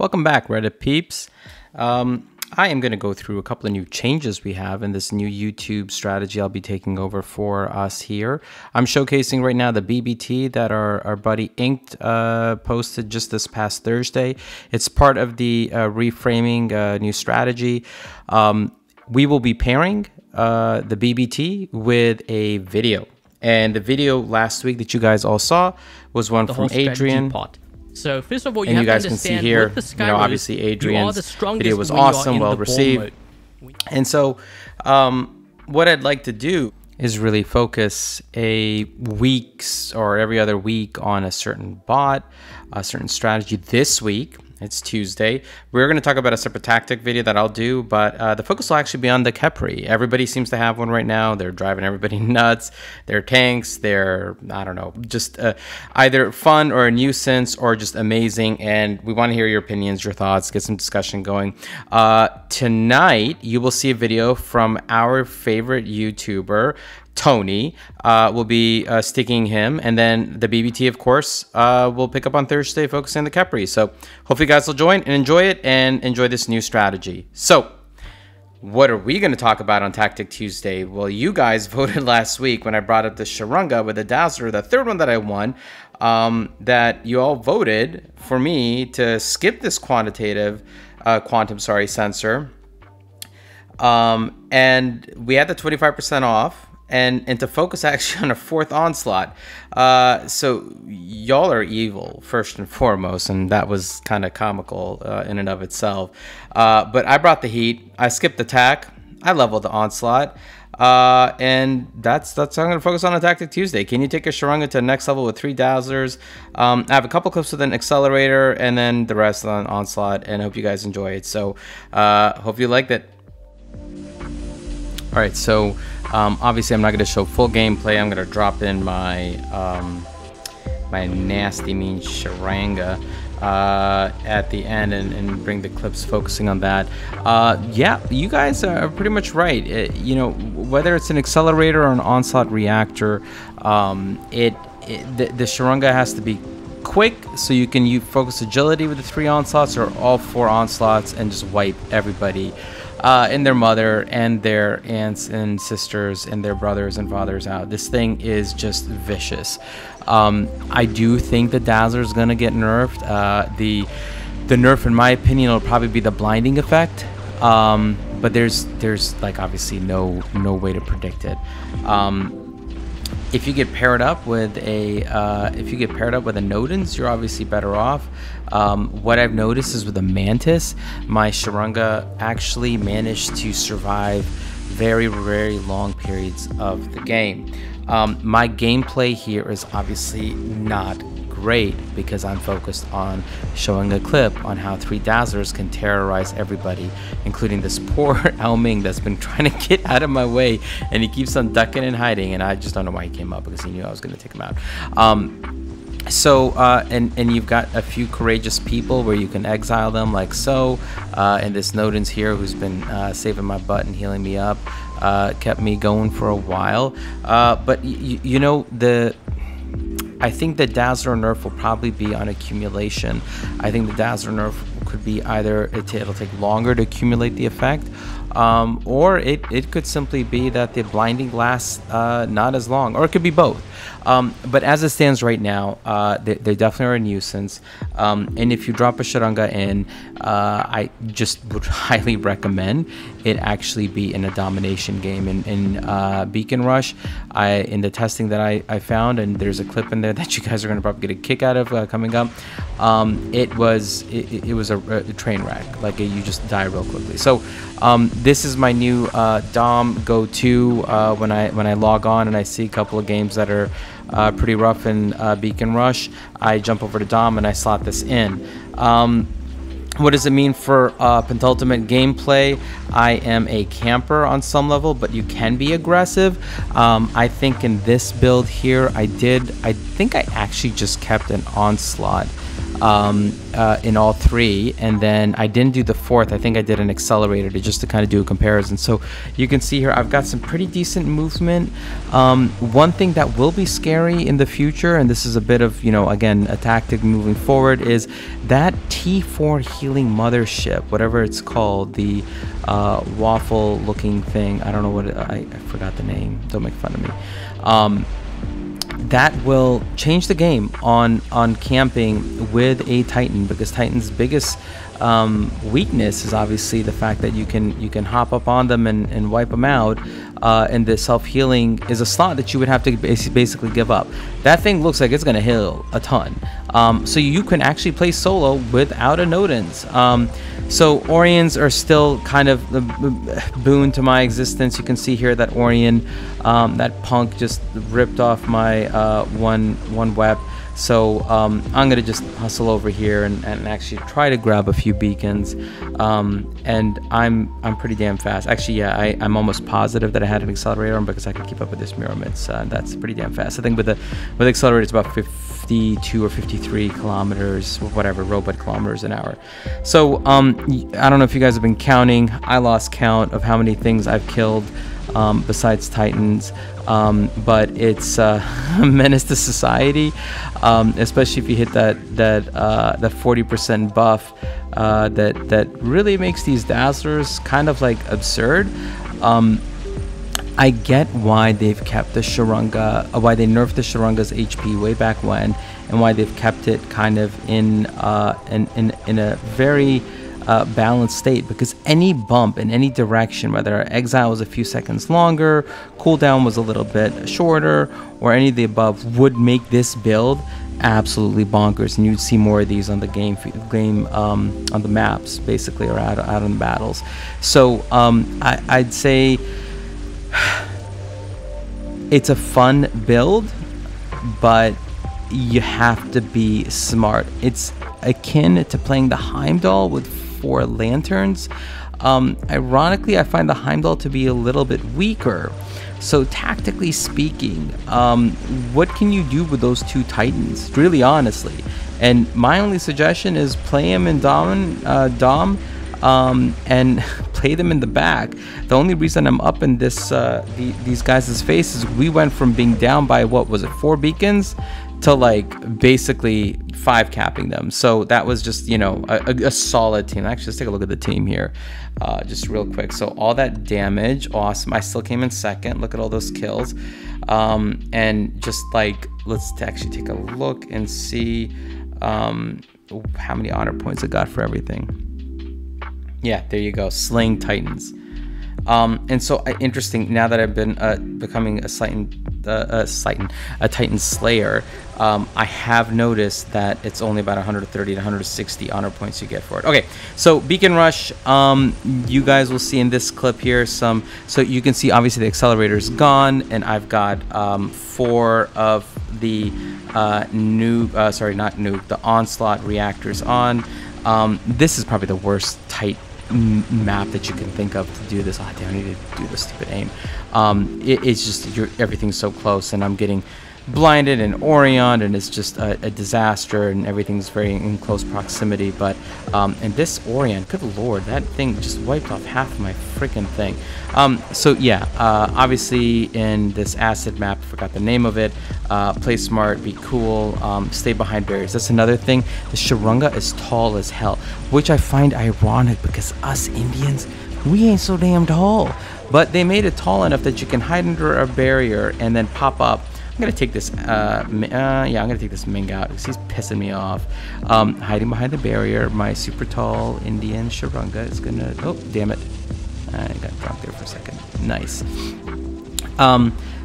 Welcome back, Reddit peeps. I am going to go through a couple of new changes we have in this new YouTube strategy I'll be taking over for us here. I'm showcasing right now the BBT that our buddy Inked posted just this past Thursday. It's part of the reframing new strategy. We will be pairing the BBT with a video. And the video last week that you guys all saw was one from Adrian. So first of all, you guys can see here, obviously Adrian's video was awesome, well received. And so what I'd like to do is really focus a week's or every other week on a certain bot, a certain strategy. This week, it's Tuesday, we're going to talk about a separate tactic video that I'll do, but the focus will actually be on the Khepri. Everybody seems to have one right now. They're driving everybody nuts. They're tanks. They're, I don't know, just either fun or a nuisance or just amazing. And we want to hear your opinions, your thoughts, get some discussion going. Tonight, you will see a video from our favorite YouTuber, Tony. Will be sticking him, and then the BBT, of course, will pick up on Thursday, focusing on the Khepri. So hopefully you guys will join and enjoy it and enjoy this new strategy. So what are we going to talk about on Tactic Tuesday? Well, you guys voted last week when I brought up the Sharanga with the Dazzler, the third one that I won, that you all voted for me to skip this quantum sensor. And we had the 25% off. And to focus actually on a fourth Onslaught. So y'all are evil, first and foremost, and that was kind of comical in and of itself. But I brought the heat. I skipped attack. I leveled the Onslaught. And that's what I'm going to focus on Tactic Tuesday. Can you take a Sharanga to the next level with 3 Dazzlers? I have a couple clips with an accelerator, and then the rest on Onslaught, and I hope you guys enjoy it. So hope you liked it. All right, so obviously I'm not going to show full gameplay. I'm going to drop in my my nasty mean Sharanga at the end and bring the clips focusing on that. Yeah, you guys are pretty much right. You know, whether it's an accelerator or an Onslaught reactor, the Sharanga has to be quick, so you can focus agility with the 3 Onslaughts or all 4 Onslaughts and just wipe everybody and their mother and their aunts and sisters and their brothers and fathers out. This thing is just vicious. I do think the Dazzler is gonna get nerfed. The nerf, in my opinion, will probably be the blinding effect. But there's like obviously no way to predict it. If you get paired up with a Nodens, you're obviously better off. What I've noticed is with a Mantis, my Sharanga actually managed to survive very, very long periods of the game. My gameplay here is obviously not great because I'm focused on showing a clip on how 3 Dazzlers can terrorize everybody, including this poor Elming that's been trying to get out of my way, and he keeps on ducking and hiding, and I just don't know why he came up, because he knew I was going to take him out. And you've got a few courageous people where you can exile them, like so, and this Nodens here who's been saving my butt and healing me up, kept me going for a while. But you know, I think the Dazzler nerf will probably be on accumulation. I think the Dazzler nerf could be either it'll take longer to accumulate the effect, or it could simply be that the blinding lasts not as long, or it could be both. But as it stands right now, they definitely are a nuisance. And if you drop a Sharanga in, I just would highly recommend it actually be in a domination game. In Beacon Rush, in the testing that I found, and there's a clip in there that you guys are going to probably get a kick out of coming up, it was a train wreck. Like, you just die real quickly. So this is my new Dom go-to when I log on and I see a couple of games that are pretty rough in Beacon Rush. I jump over to Dom and I slot this in. What does it mean for Pentultimate gameplay? I am a camper on some level, but you can be aggressive. I think in this build here, I think I actually just kept an Onslaught in all three, and then I didn't do the fourth. I think I did an accelerator just to kind of do a comparison. So you can see here I've got some pretty decent movement. One thing that will be scary in the future, and this is a bit of, you know, again, a tactic moving forward, is that T4 healing mothership, whatever it's called, the waffle looking thing. I don't know what I forgot the name, don't make fun of me. That will change the game on camping with a Titan, because Titan's biggest weakness is obviously the fact that you can hop up on them and wipe them out, and the self-healing is a slot that you would have to basically give up. That thing looks like it's going to heal a ton, so you can actually play solo without a Nodens. So Orions are still kind of the boon to my existence. You can see here that Orion, that punk just ripped off my one web. So I'm gonna just hustle over here and actually try to grab a few beacons, and I'm pretty damn fast. Actually, yeah, I'm almost positive that I had an accelerator on, because I can keep up with this Mirrormits. That's pretty damn fast. I think with the accelerator it's about 52 or 53 kilometers, or whatever, robot kilometers an hour. So I don't know if you guys have been counting. I lost count of how many things I've killed besides Titans, but it's a menace to society, especially if you hit that 40% buff that really makes these dazzlers kind of like absurd. I get why they've kept the Sharanga, why they nerfed the Sharanga's HP way back when, and why they've kept it kind of in a very balanced state, because any bump in any direction, whether exile was a few seconds longer, cooldown was a little bit shorter, or any of the above, would make this build absolutely bonkers, and you'd see more of these on the game on the maps, basically, or out in battles. So I'd say it's a fun build, but you have to be smart. It's akin to playing the Heimdall with 4 lanterns. Ironically, I find the Heimdall to be a little bit weaker. So tactically speaking, what can you do with those 2 Titans, really honestly? And my only suggestion is play him in Dom, and play them in the back. The only reason I'm up in this these guys' faces, we went from being down by, what was it, 4 beacons to like basically 5 capping them. So that was just, you know, a solid team. Actually, let's take a look at the team here just real quick. So all that damage, awesome. I still came in second. Look at all those kills. And just like, let's actually take a look and see how many honor points I got for everything. Yeah, there you go, slaying Titans. And so interesting, now that I've been becoming a Titan Slayer, I have noticed that it's only about 130 to 160 honor points you get for it. Okay, so Beacon Rush, you guys will see in this clip here some, so you can see obviously the accelerator is gone, and I've got 4 of the the Onslaught reactors on. This is probably the worst map that you can think of to do this. Oh damn, I need to do the stupid aim. It's just everything's so close, and I'm getting blinded and Orion, and it's just a disaster, and everything's very in close proximity. But and this Orion, good lord, that thing just wiped off half of my freaking thing. So yeah, obviously in this acid map, I forgot the name of it, play smart, be cool, stay behind barriers. That's another thing. The Sharanga is tall as hell, which I find ironic, because us Indians, we ain't so damn tall, but they made it tall enough that you can hide under a barrier and then pop up. I'm gonna take this I'm gonna take this Ming out because he's pissing me off. Hiding behind the barrier, my super tall Indian Sharanga is gonna, oh damn it, I got dropped there for a second. Nice.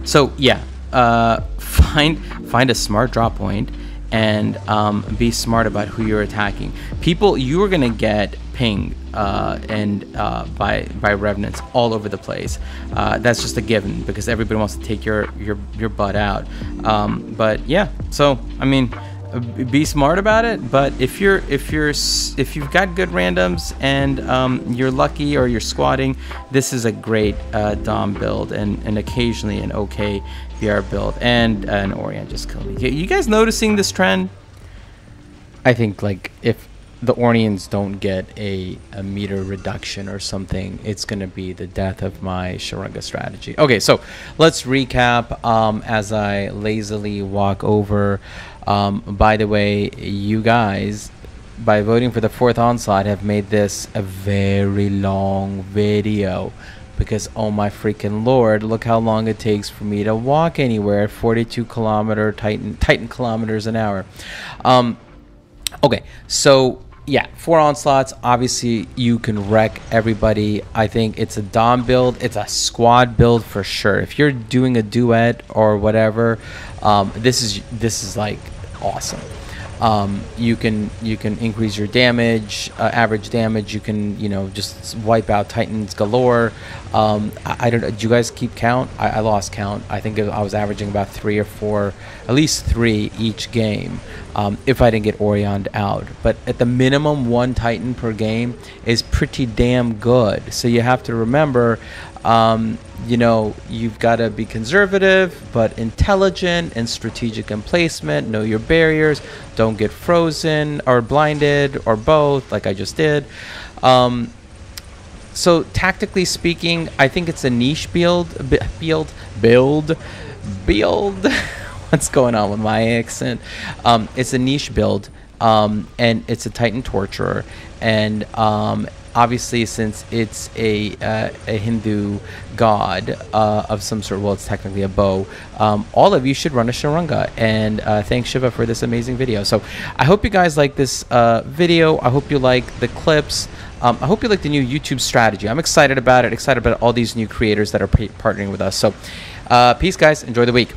So yeah, find a smart drop point, and be smart about who you're attacking. People, you are gonna get pinged by revenants all over the place. That's just a given, because everybody wants to take your butt out. But yeah, so I mean, be smart about it. But if you've got good randoms and you're lucky, or you're squatting, this is a great Dom build, and occasionally an okay VR build. And an Orion just killed me. You guys noticing this trend? I think like if the Ornians don't get a meter reduction or something, it's going to be the death of my Sharanga strategy. Okay, so let's recap as I lazily walk over. By the way, you guys, by voting for the 4th Onslaught, have made this a very long video. Because, oh my freaking lord, look how long it takes for me to walk anywhere at 42 kilometer Titan kilometers an hour. Okay, so yeah, 4 Onslaughts, obviously you can wreck everybody. I think it's a Dom build, it's a squad build for sure. If you're doing a duet or whatever, this is like awesome. You can increase your damage, average damage. You can, you know, just wipe out Titans galore. I don't know, do you guys keep count? I lost count. I think I was averaging about 3 or 4, at least 3 each game, if I didn't get Orion'd out. But at the minimum, 1 Titan per game is pretty damn good. So you have to remember, you know, you've got to be conservative but intelligent and strategic in placement. Know your barriers. Don't get frozen or blinded or both, like I just did. So tactically speaking, I think it's a niche build. What's going on with my accent? It's a niche build, and it's a Titan Torturer, and obviously, since it's a Hindu god of some sort, well, it's technically a bow, all of you should run a Sharanga. And thanks, Shiva, for this amazing video. So I hope you guys like this video. I hope you like the clips. I hope you like the new YouTube strategy. I'm excited about it, excited about all these new creators that are partnering with us. So peace, guys. Enjoy the week.